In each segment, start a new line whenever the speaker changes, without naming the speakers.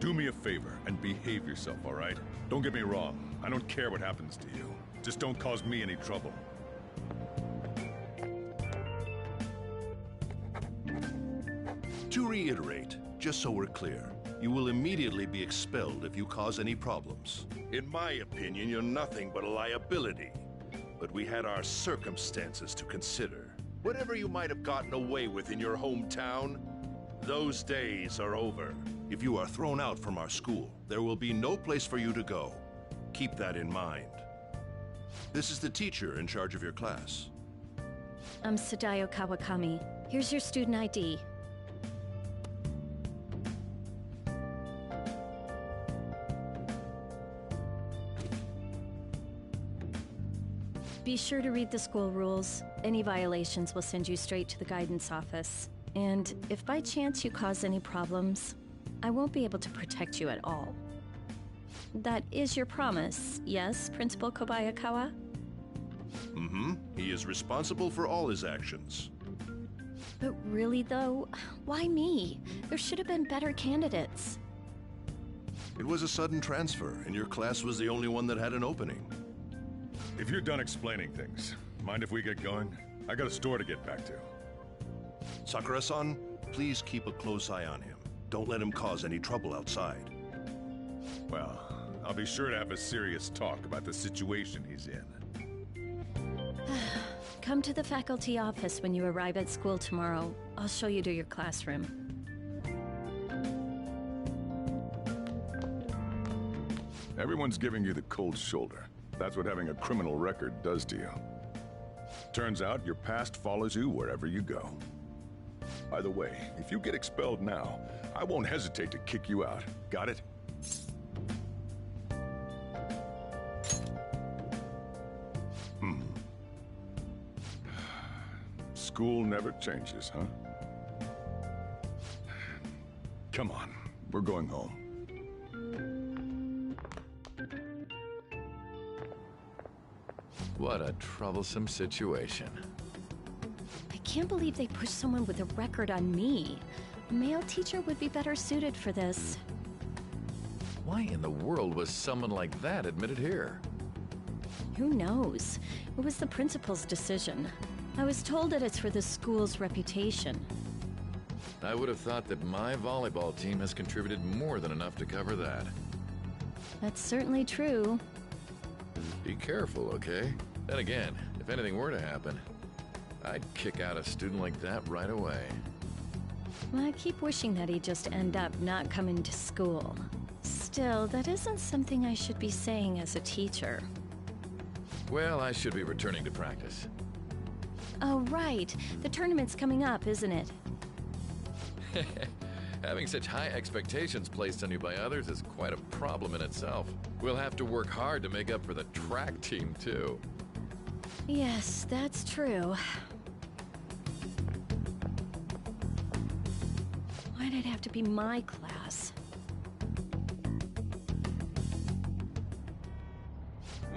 Do me a favor and behave yourself, all right? Don't get me wrong. I don't care what happens to you. Just don't cause me any trouble.
To reiterate, just so we're clear, you will immediately be expelled if you cause any problems. In my opinion, you're nothing but a liability. But we had our circumstances to consider. Whatever you might have gotten away with in your hometown, those days are over. If you are thrown out from our school, there will be no place for you to go. Keep that in mind. This is the teacher in charge of your class.
I'm Sadayo Kawakami. Here's your student ID. Be sure to read the school rules. Any violations will send you straight to the guidance office. And if by chance you cause any problems, I won't be able to protect you at all. That is your promise, yes, Principal Kobayakawa?
Mm-hmm. He is responsible for all his actions.
But really though, why me? There should have been better candidates.
It was a sudden transfer, and your class was the only one that had an opening.
If you're done explaining things, mind if we get going? I got a store to get back to.
Sakura-san, please keep a close eye on him. Don't let him cause any trouble outside.
Well, I'll be sure to have a serious talk about the situation he's in.
Come to the faculty office when you arrive at school tomorrow. I'll show you to your classroom.
Everyone's giving you the cold shoulder. That's what having a criminal record does to you. Turns out your past follows you wherever you go. By the way, if you get expelled now, I won't hesitate to kick you out. Got it? School never changes, huh? Come on, we're going home.
What a troublesome situation.
I can't believe they pushed someone with a record on me. A male teacher would be better suited for this.
Why in the world was someone like that admitted here?
Who knows? It was the principal's decision. I was told that it's for the school's reputation.
I would have thought that my volleyball team has contributed more than enough to cover that.
That's certainly true.
Be careful, okay? Then again, if anything were to happen, I'd kick out a student like that right away.
I keep wishing that he'd just end up not coming to school. Still, that isn't something I should be saying as a teacher.
Well, I should be returning to practice.
Oh, right. The tournament's coming up, isn't it?
Having such high expectations placed on you by others is quite a problem in itself. We'll have to work hard to make up for the track team, too.
Yes, that's true. Why'd it have to be my class?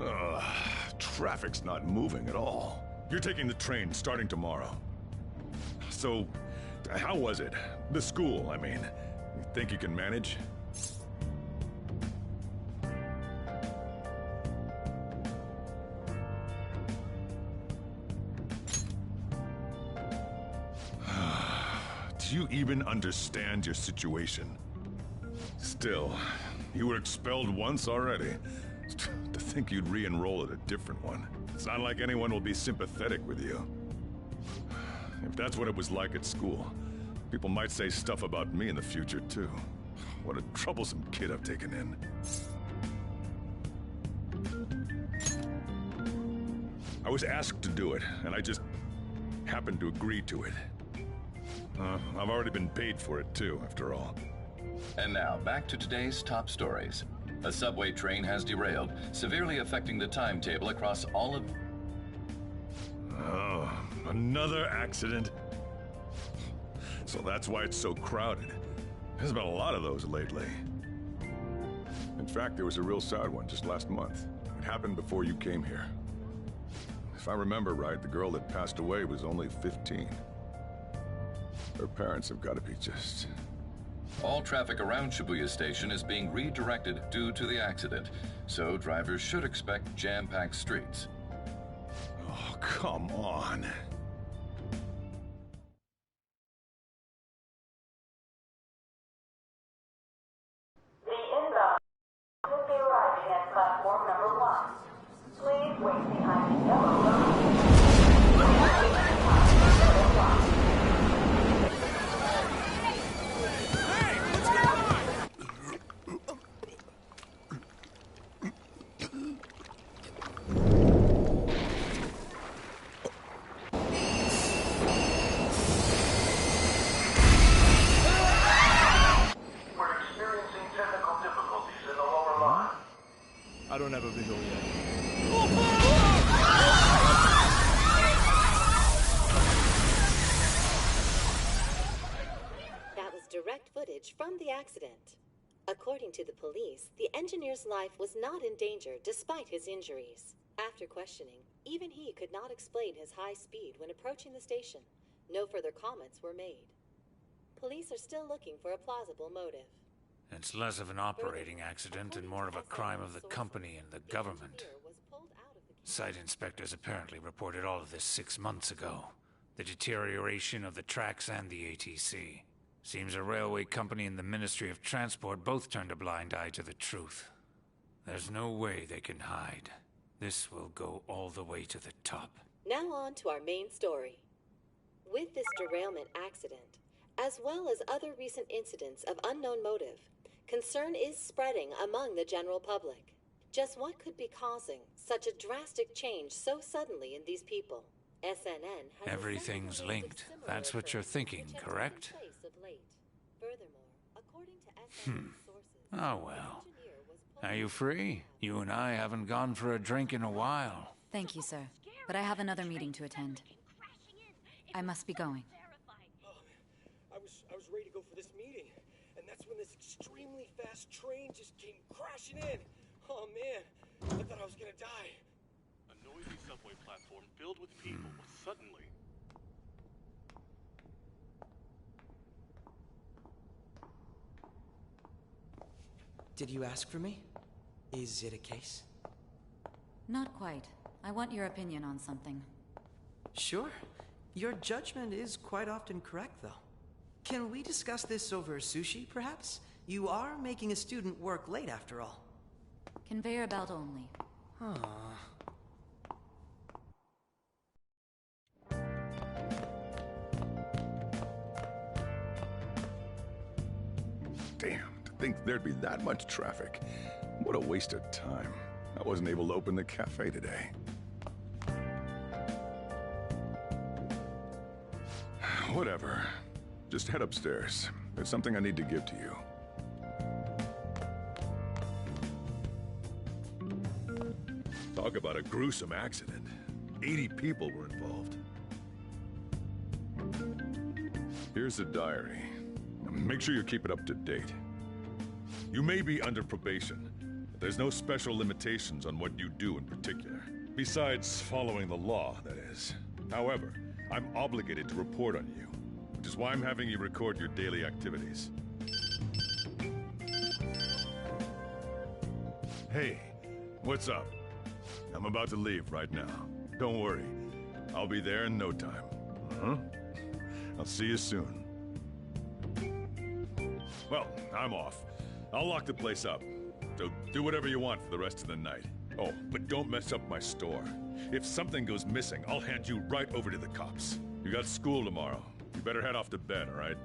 Ugh, traffic's not moving at all. You're taking the train starting tomorrow. So, how was it? The school, I mean. You think you can manage? Do you even understand your situation? Still, you were expelled once already. To think you'd re-enroll at a different one. It's not like anyone will be sympathetic with you. If that's what it was like at school, people might say stuff about me in the future, too. What a troublesome kid I've taken in. I was asked to do it, and I just happened to agree to it. I've already been paid for it, too, after all.
And now, back to today's top stories. A subway train has derailed, severely affecting the timetable across all of...
Oh, another accident? So that's why it's so crowded. There's been a lot of those lately. In fact, there was a real sad one just last month. It happened before you came here. If I remember right, the girl that passed away was only 15. Her parents have got to be just
All traffic around Shibuya Station is being redirected due to the accident, so drivers should expect jam-packed streets.
Oh, come on.
The inbound will be arriving at platform number 1. Please wait behind the yellow line. We're experiencing technical difficulties in the lower line.
I don't have a visual yet.
That was direct footage from the accident. According to the police, the engineer's life was not in danger despite his injuries. After questioning, even he could not explain his high speed when approaching the station. No further comments were made. Police are still looking for a plausible motive.
It's less of an operating accident and more of a crime of the company and the government. Site inspectors apparently reported all of this 6 months ago. The deterioration of the tracks and the ATC. Seems a railway company and the Ministry of Transport both turned a blind eye to the truth. There's no way they can hide. This will go all the way to the top.
Now on to our main story. With this derailment accident, as well as other recent incidents of unknown motive, concern is spreading among the general public. Just what could be causing such a drastic change so suddenly in these people? SNN has
Everything's linked. That's what you're thinking, correct?
Furthermore, according to SNN sources,
Oh well. Are you free? You and I haven't gone for a drink in a while.
Thank you, sir. But I have another meeting to attend. I must be going.
I was ready to go for this meeting, and that's when this extremely fast train just came crashing in. Oh man, I thought I was gonna die.
A noisy subway platform filled with people was suddenly...
Did you ask for me? Is it a case?
Not quite. I want your opinion on something.
Sure. Your judgment is quite often correct, though. Can we discuss this over sushi, perhaps? You are making a student work late, after all.
Conveyor belt only.
Damn, to think there'd be that much traffic. What a waste of time. I wasn't able to open the cafe today. Whatever. Just head upstairs. There's something I need to give to you. Talk about a gruesome accident. 80 people were involved. Here's the diary. Make sure you keep it up to date. You may be under probation, but there's no special limitations on what you do in particular. Besides following the law, that is. However, I'm obligated to report on you, which is why I'm having you record your daily activities. Hey, what's up? I'm about to leave right now. Don't worry. I'll be there in no time. I'll see you soon. Well, I'm off. I'll lock the place up. So do whatever you want for the rest of the night. Oh, but don't mess up my store. If something goes missing, I'll hand you right over to the cops. You got school tomorrow. You better head off to bed, all right?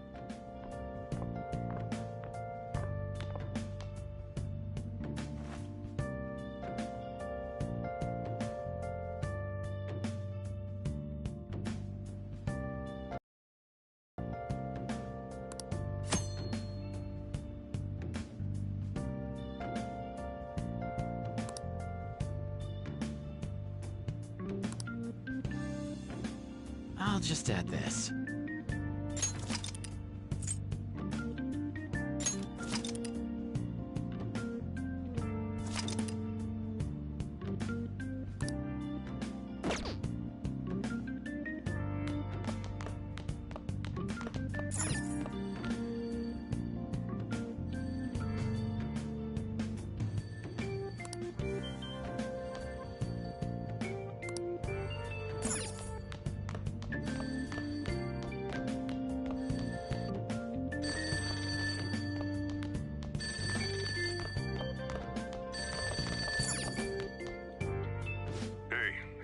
I'll just add this.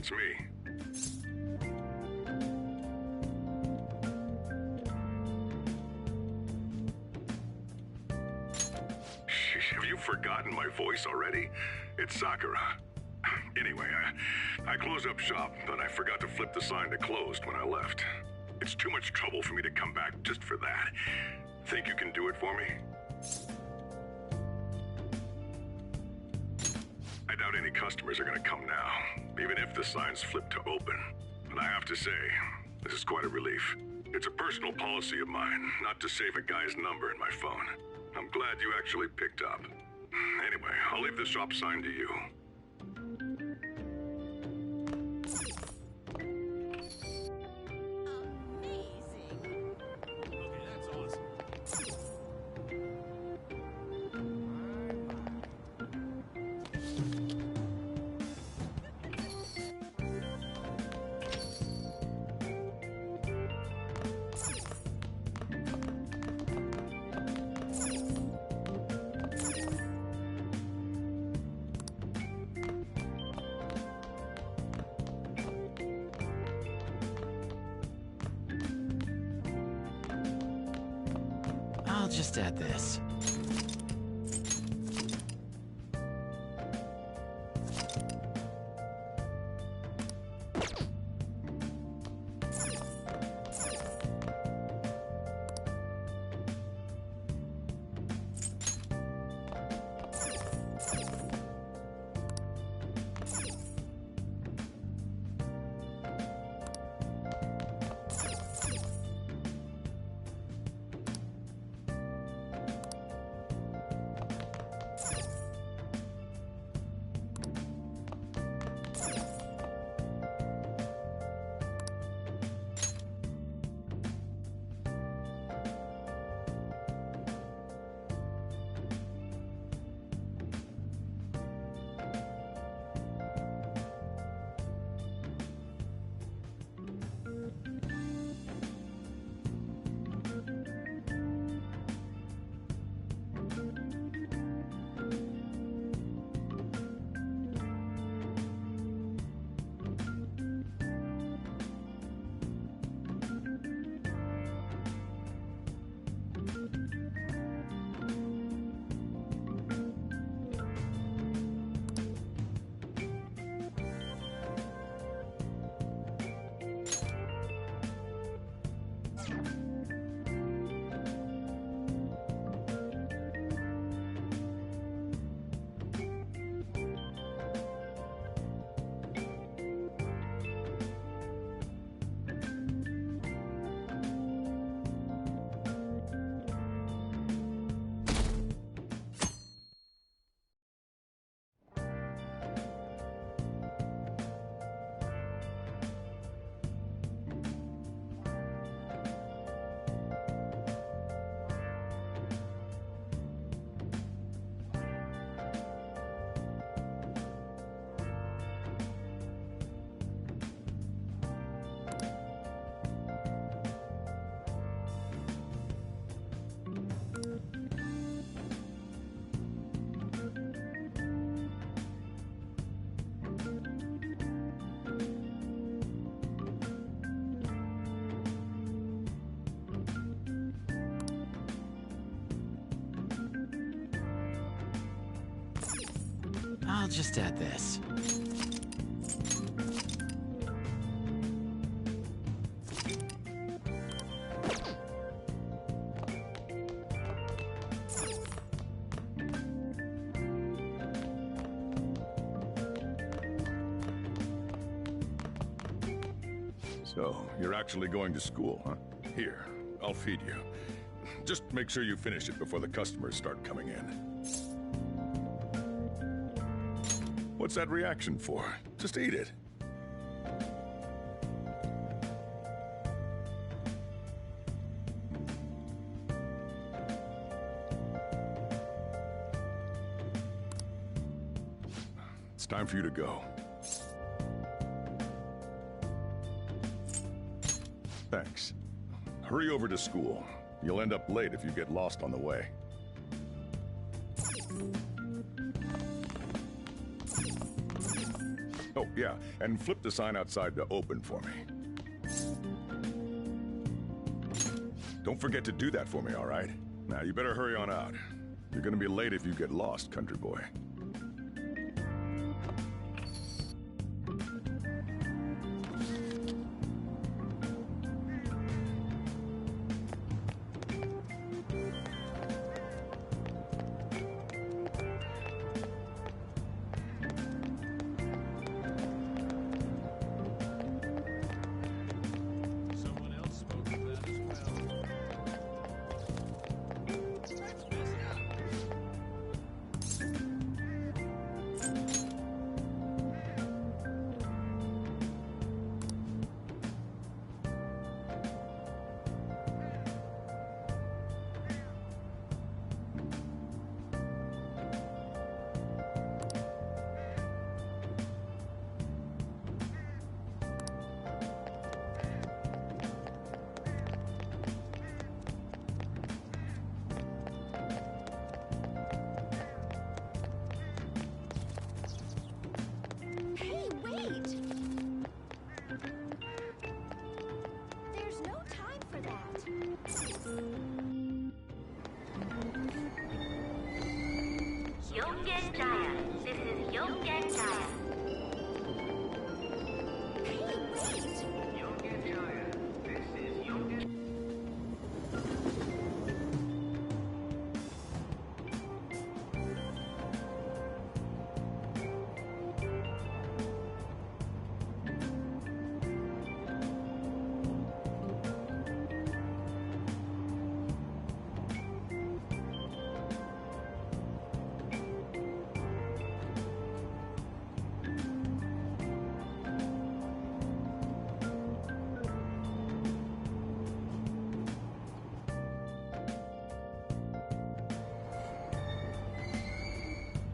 It's me. Have you forgotten my voice already? It's Sakura. Anyway, I closed up shop, but I forgot to flip the sign to closed when I left. It's too much trouble for me to come back just for that. Think you can do it for me? I doubt any customers are gonna come now, even if the sign's flipped to open. But I have to say, this is quite a relief. It's a personal policy of mine, not to save a guy's number in my phone. I'm glad you actually picked up. Anyway, I'll leave the shop sign to you.
I'll just add this. I'll just add this.
So, you're actually going to school, huh? Here, I'll feed you. Just make sure you finish it before the customers start coming in. What's that reaction for? Just eat it. It's time for you to go. Thanks. Hurry over to school. You'll end up late if you get lost on the way. Oh, yeah, and flip the sign outside to open for me. Don't forget to do that for me, all right? Now, you better hurry on out. You're gonna be late if you get lost, country boy.
Hey, wait! There's no time for that. Yongen Jaya. This is Yongen Jaya. Hey, wait! Yongen Jaya. This is Yongen.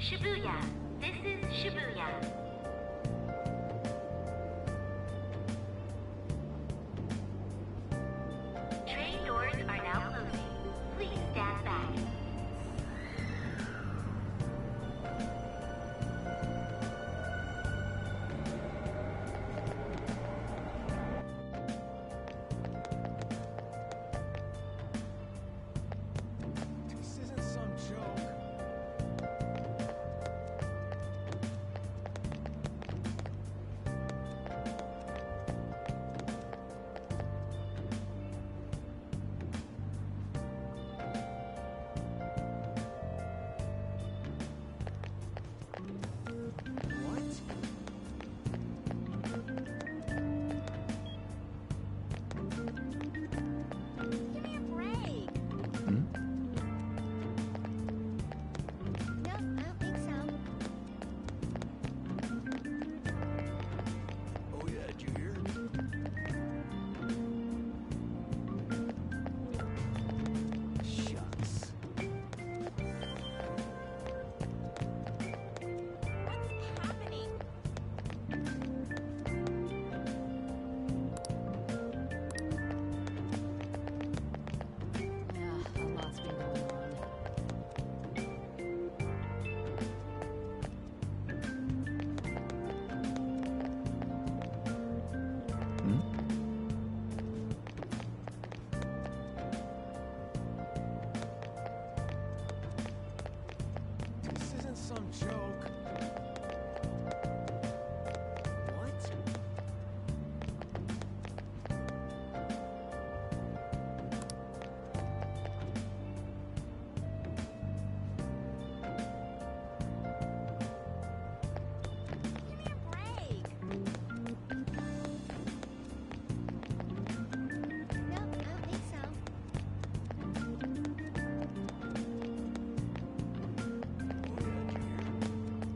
Shibuya. This is Shibuya.